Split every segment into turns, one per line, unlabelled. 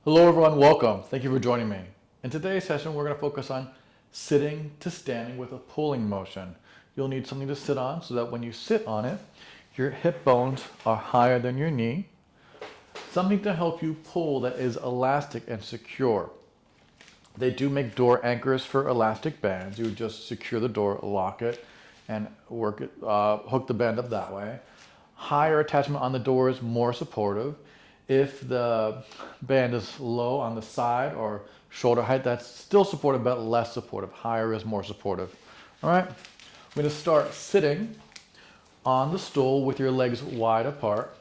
Hello everyone, welcome. Thank you for joining me. In today's session, we're going to focus on sitting to standing with a pulling motion. You'll need something to sit on so that when you sit on it, your hip bones are higher than your knee. Something to help you pull that is elastic and secure. They do make door anchors for elastic bands. You would just secure the door, lock it, and work it, hook the band up that way. Higher attachment on the door is more supportive. If the band is low on the side or shoulder height, that's still supportive but less supportive. Higher is more supportive. All right, we're going to start sitting on the stool with your legs wide apart,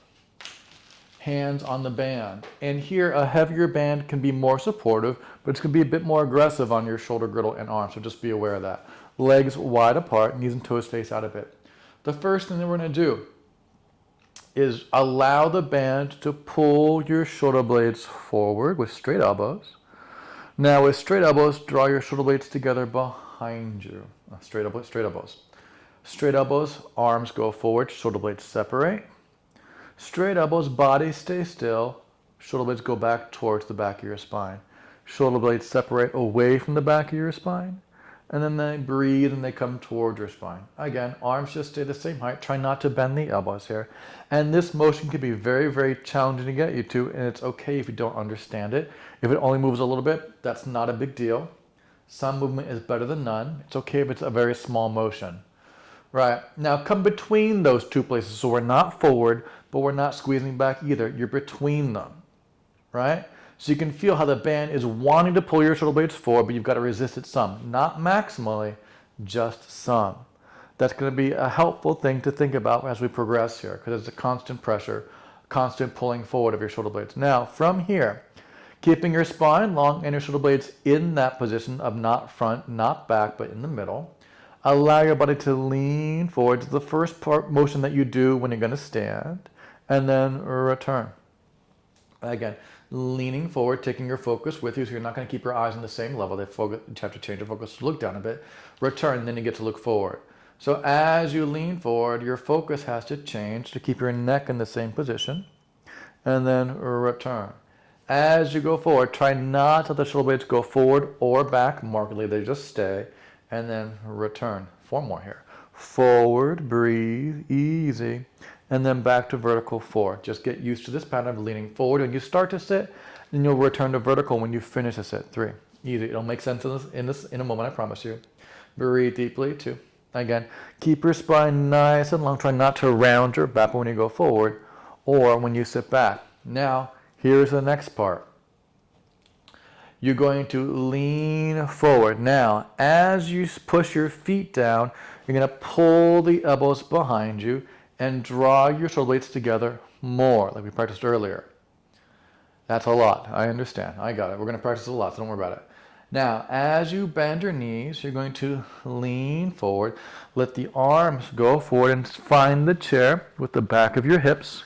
hands on the band. And here, a heavier band can be more supportive, but it's going to be a bit more aggressive on your shoulder girdle and arm, so just be aware of that. Legs wide apart, knees and toes face out a bit. The first thing that we're going to do is allow the band to pull your shoulder blades forward with straight elbows. Now with straight elbows, draw your shoulder blades together behind you. Straight elbows, straight elbows. Straight elbows, arms go forward, shoulder blades separate. Straight elbows, body stay still, shoulder blades go back towards the back of your spine. Shoulder blades separate away from the back of your spine, and then they breathe and they come towards your spine. Again, arms just stay the same height. Try not to bend the elbows here. And this motion can be very, very challenging to get you to, and it's okay if you don't understand it. If it only moves a little bit, that's not a big deal. Some movement is better than none. It's okay if it's a very small motion. Right, now come between those two places. So we're not forward, but we're not squeezing back either. You're between them, right? So you can feel how the band is wanting to pull your shoulder blades forward, but you've got to resist it some. Not maximally, just some. That's going to be a helpful thing to think about as we progress here, because it's a constant pressure, constant pulling forward of your shoulder blades. Now, from here, keeping your spine long and your shoulder blades in that position of not front, not back, but in the middle. Allow your body to lean forward. It's the first part motion that you do when you're going to stand, and then return. Again, leaning forward, taking your focus with you, so you're not going to keep your eyes on the same level. You have to change your focus to look down a bit. Return, then you get to look forward. So as you lean forward, your focus has to change to keep your neck in the same position, and then return. As you go forward, try not to let the shoulder blades go forward or back markedly. They just stay, and then return. 4 more here. Forward, breathe, easy, and then back to vertical 4. Just get used to this pattern of leaning forward when you start to sit, and you'll return to vertical when you finish a sit. 3. Easy. It'll make sense in a moment, I promise you. Breathe deeply. 2. Again, keep your spine nice and long. Try not to round your back when you go forward or when you sit back. Now, here's the next part. You're going to lean forward. Now, as you push your feet down, you're going to pull the elbows behind you and draw your shoulder blades together more, like we practiced earlier. That's a lot. I understand. I got it. We're going to practice a lot, so don't worry about it. Now, as you bend your knees, you're going to lean forward. Let the arms go forward and find the chair with the back of your hips,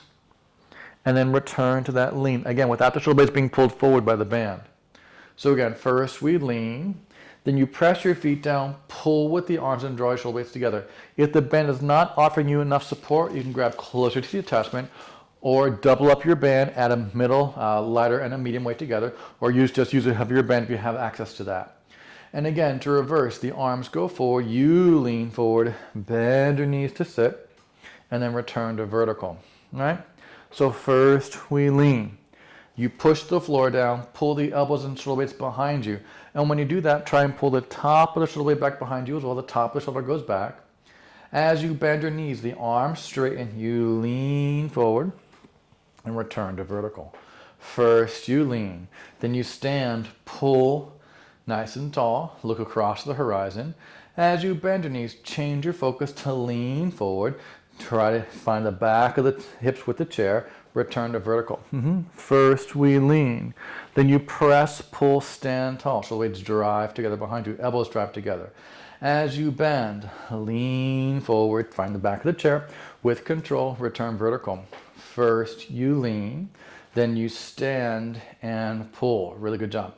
and then return to that lean. Again, without the shoulder blades being pulled forward by the band. So again, first we lean, then you press your feet down, pull with the arms and draw your shoulder blades together. If the band is not offering you enough support, you can grab closer to the attachment or double up your band, add a middle, lighter, and a medium weight together, or just use a heavier band if you have access to that. And again, to reverse, the arms go forward, you lean forward, bend your knees to sit, and then return to vertical. All right? So first we lean. You push the floor down, pull the elbows and shoulder blades behind you. And when you do that, try and pull the top of the shoulder blade back behind you as well. The top of the shoulder goes back. As you bend your knees, the arms straighten. You lean forward and return to vertical. First you lean, then you stand, pull nice and tall, look across the horizon. As you bend your knees, change your focus to lean forward. Try to find the back of the hips with the chair. Return to vertical. First we lean. Then you press, pull, stand tall. Shoulder blades drive together behind you. Elbows drive together. As you bend, lean forward. Find the back of the chair. With control, return vertical. First you lean. Then you stand and pull. Really good job.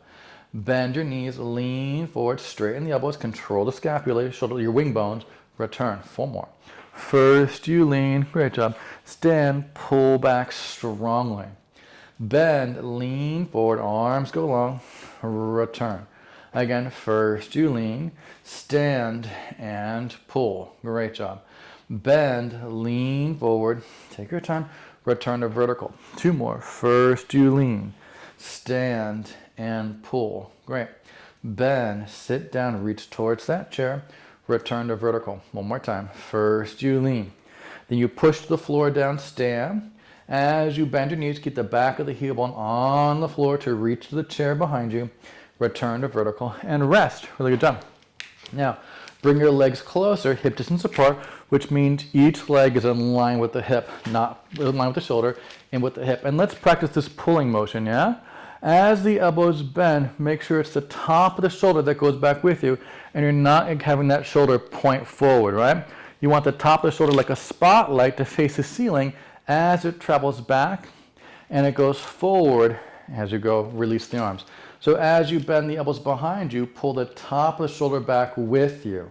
Bend your knees, lean forward, straighten the elbows, control the scapula, shoulder, your wing bones. Return. 4 more. First you lean, great job. Stand, pull back strongly. Bend, lean forward, arms go long, return. Again, first you lean, stand and pull. Great job. Bend, lean forward, take your time, return to vertical. Two more. First you lean, stand and pull. Great. Bend, sit down, reach towards that chair, return to vertical. One more time. First you lean. Then you push the floor down, stand. As you bend your knees, keep the back of the heel bone on the floor to reach the chair behind you. Return to vertical and rest. Really good job. Now, bring your legs closer, hip distance apart, which means each leg is in line with the hip, not in line with the shoulder, and with the hip. And let's practice this pulling motion, yeah? As the elbows bend, make sure it's the top of the shoulder that goes back with you, and you're not having that shoulder point forward, right? You want the top of the shoulder like a spotlight to face the ceiling as it travels back, and it goes forward as you go, release the arms. So as you bend the elbows behind you, pull the top of the shoulder back with you.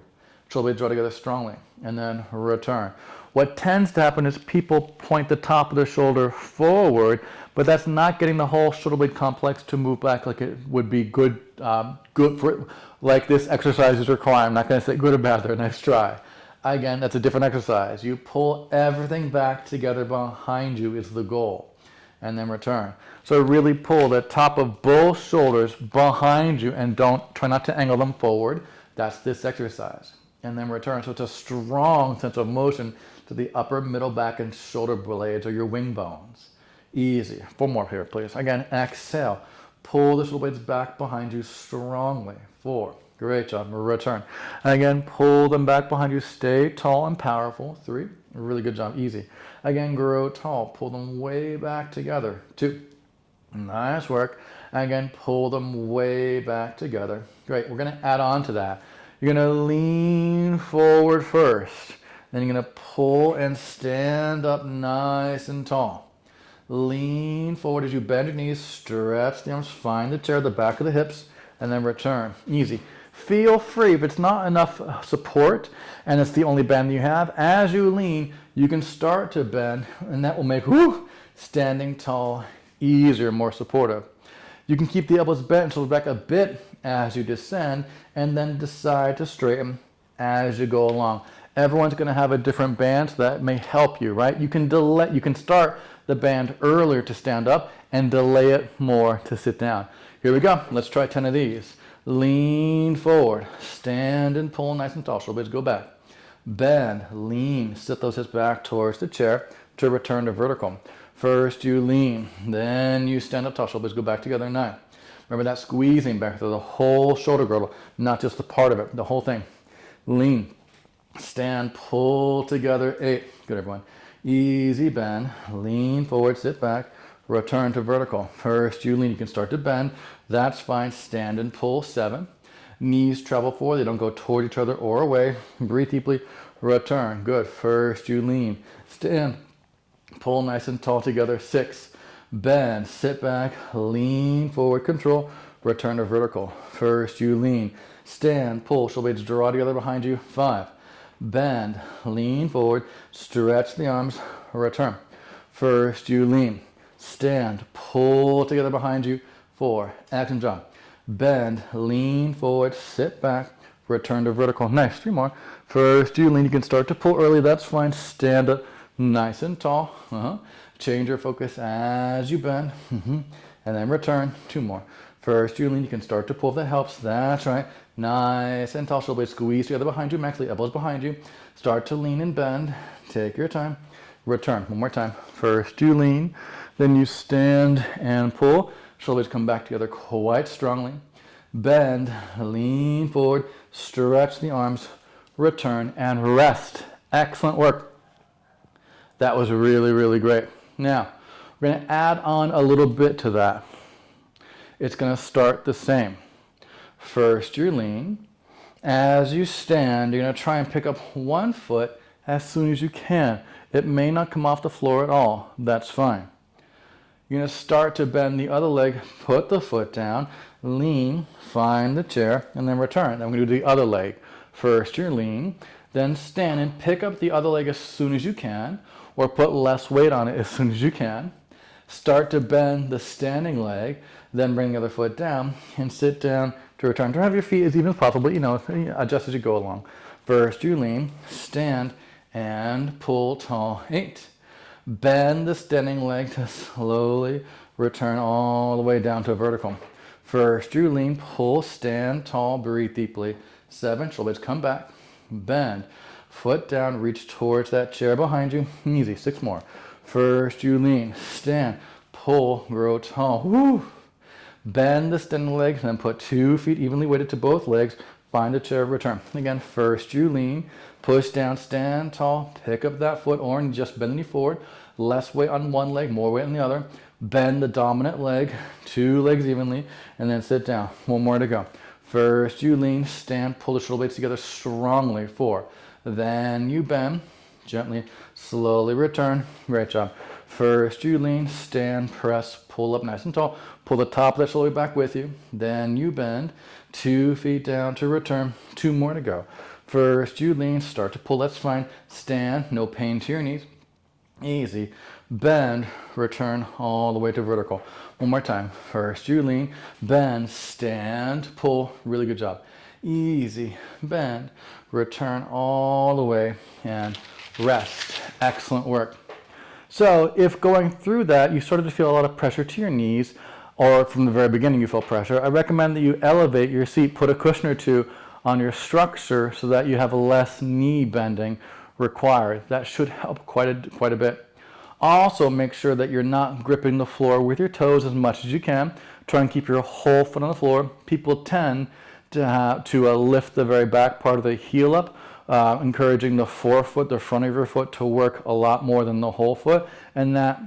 Shoulder blades draw together strongly, and then return. What tends to happen is people point the top of the shoulder forward, but that's not getting the whole shoulder blade complex to move back like it would be good for, like this exercise is required. I'm not going to say good or bad there, nice try. Again, that's a different exercise. You pull everything back together behind you is the goal, and then return. So really pull the top of both shoulders behind you, and try not to angle them forward. That's this exercise. And then return. So it's a strong sense of motion to the upper, middle, back, and shoulder blades or your wing bones. Easy. Four more here, please. Again, exhale. Pull the shoulder blades back behind you strongly. 4. Great job. Return. And again, pull them back behind you. Stay tall and powerful. 3. Really good job. Easy. Again, grow tall. Pull them way back together. 2. Nice work. Again, pull them way back together. Great. We're going to add on to that. You're going to lean forward first. Then you're going to pull and stand up nice and tall. Lean forward as you bend your knees. Stretch the arms. Find the chair at the back of the hips. And then return. Easy. Feel free. If it's not enough support and it's the only bend you have, as you lean, you can start to bend, and that will make standing tall easier, more supportive. You can keep the elbows bent and shoulders back a bit as you descend, and then decide to straighten as you go along. Everyone's going to have a different band, so that may help you, right? You can start the band earlier to stand up and delay it more to sit down. Here we go. Let's try 10 of these. Lean forward, stand and pull nice and tall. Shoulder blades go back. Bend, lean, sit those hips back towards the chair to return to vertical. First you lean, then you stand up tall. Shoulder blades go back together. 9. Remember that squeezing back through the whole shoulder girdle, not just the part of it, the whole thing. Lean, stand, pull together. 8. Good, everyone. Easy bend, lean forward, sit back, return to vertical. First you lean, you can start to bend. That's fine. Stand and pull. 7. Knees travel forward. They don't go toward each other or away. Breathe deeply. Return. Good. First you lean. Stand. Pull nice and tall together. 6. Bend. Sit back. Lean forward. Control. Return to vertical. First you lean. Stand. Pull. Shoulder blades draw together behind you. 5. Bend. Lean forward. Stretch the arms. Return. First you lean. Stand. Pull together behind you. 4. Excellent job. Bend, lean forward, sit back, return to vertical. Nice. 3 more. First you lean, you can start to pull early, that's fine. Stand up nice and tall. Change your focus as you bend. And then return. 2 more. First you lean, you can start to pull if that helps. That's right. Nice and tall. Shoulder blades squeeze together behind you. Maximally elbows behind you. Start to lean and bend. Take your time. Return. 1 more time. First you lean, then you stand and pull. Shoulders come back together quite strongly. Bend, lean forward, stretch the arms, return, and rest. Excellent work. That was really, really great. Now, we're going to add on a little bit to that. It's going to start the same. First, you lean. As you stand, you're going to try and pick up one foot as soon as you can. It may not come off the floor at all. That's fine. You're going to start to bend the other leg, put the foot down, lean, find the chair, and then return. Then we're going to do the other leg. First you lean, then stand and pick up the other leg as soon as you can, or put less weight on it as soon as you can. Start to bend the standing leg, then bring the other foot down and sit down to return. Try to have your feet as even as possible, adjust as you go along. First, you lean, stand, and pull tall. 8. Bend the standing leg to slowly return all the way down to vertical. First, you lean, pull, stand tall, breathe deeply. 7, shoulders come back, bend, foot down, reach towards that chair behind you. Easy. 6 more. First, you lean, stand, pull, grow tall. Woo! Bend the standing leg, then put 2 feet evenly weighted to both legs. Find a chair of return. Again, first you lean, push down, stand tall, pick up that foot or just bend the knee forward. Less weight on one leg, more weight on the other. Bend the dominant leg, 2 legs evenly, and then sit down. 1 more to go. First you lean, stand, pull the shoulder blades together strongly. 4. Then you bend, gently, slowly return. Great job. First you lean, stand, press, pull up nice and tall. Pull the top of that shoulder back with you. Then you bend, 2 feet down to return. 2 more to go. First you lean, start to pull, that's fine. Stand, no pain to your knees. Easy. Bend, return all the way to vertical. 1 more time. First you lean, bend, stand, pull. Really good job. Easy. Bend, return all the way, and rest. Excellent work. So if going through that you started to feel a lot of pressure to your knees, or from the very beginning you felt pressure, I recommend that you elevate your seat, put a cushion or 2 on your structure so that you have less knee bending required. That should help quite a bit. Also, make sure that you're not gripping the floor with your toes as much as you can. Try and keep your whole foot on the floor. People tend to lift the very back part of the heel up, encouraging the forefoot, the front of your foot, to work a lot more than the whole foot, and that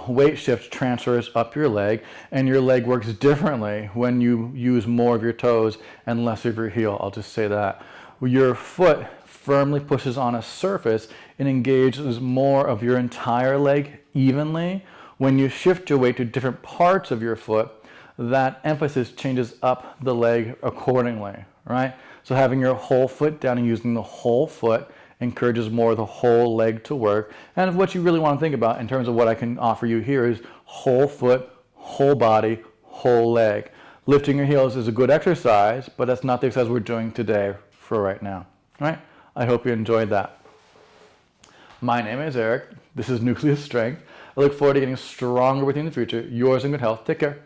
weight shift transfers up your leg, and your leg works differently when you use more of your toes and less of your heel. I'll just say that. Your foot firmly pushes on a surface and engages more of your entire leg evenly. When you shift your weight to different parts of your foot, that emphasis changes up the leg accordingly, right? So having your whole foot down and using the whole foot encourages more of the whole leg to work. And what you really want to think about in terms of what I can offer you here is whole foot, whole body, whole leg. Lifting your heels is a good exercise, but that's not the exercise we're doing today for right now, right? I hope you enjoyed that. My name is Eric. This is Nucleus Strength. I look forward to getting stronger with you in the future. Yours in good health. Take care.